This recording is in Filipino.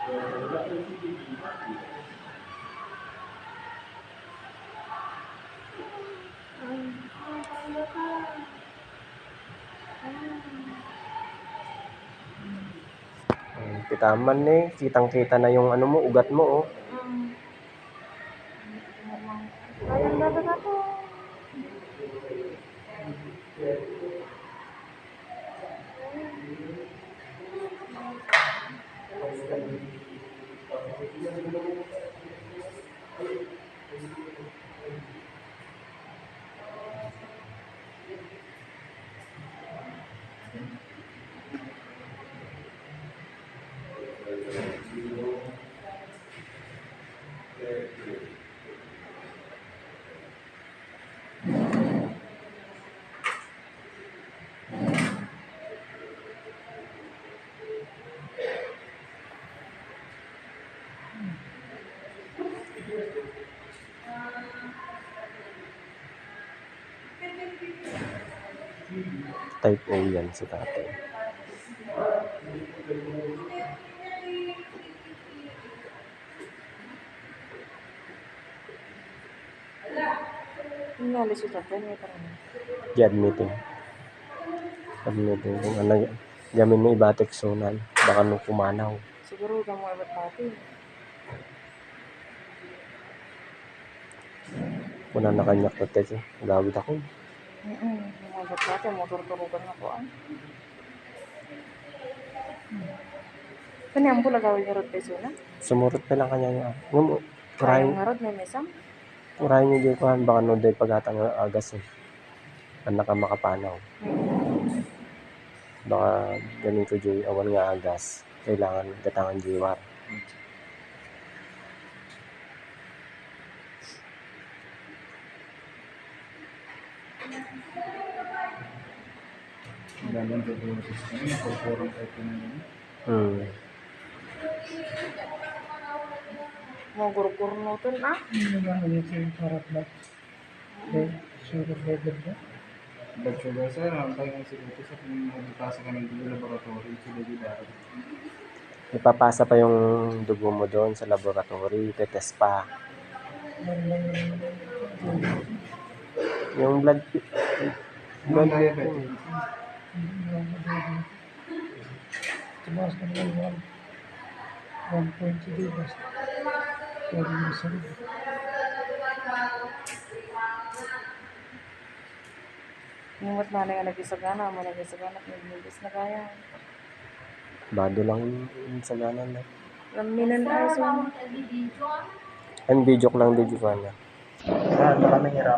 Kitaman eh, kitang-kita na yung ano mo, ugat mo oh. Kayang dapat ako. Type O yan si tatay. Ingali si tatay, may parang. Admitting kung ano, gamin mo ibatik sunan, baka nung pumanaw. Siguro ka mo iba't pati. Kuna na kanyak na tete, gawid ako. Mga iba't pati, motor-turugan ako ah. Kanyang pula gawin niya rod peso na? Sumurot pa lang kanya niya. Kayang nga rod, may mesam? Purahin niyo din kuhan, baka no day pagatang agas eh. Ang nakamakapanaw. Baka ganin ko joy awan nga agas. Kailangan gatangan jiwar. Mau guru-guru nutun ah? Blood sugar sir, ang tayo ng siguro sa kung magpasa ka ng dugo laboratory, sila di dapat. Ipapasa pa yung dugo mo doon sa laboratory, tetest pa. Yung blood diabetes. Tumaas na naman 1.2 libas. Sabi mo sa libas. Yung mat na nga nagisagana, mo nagisagana, nagmigis na kaya. bado lang yung saganan na. Laminan ay so. And video ko lang, video ko na. Kami hirap.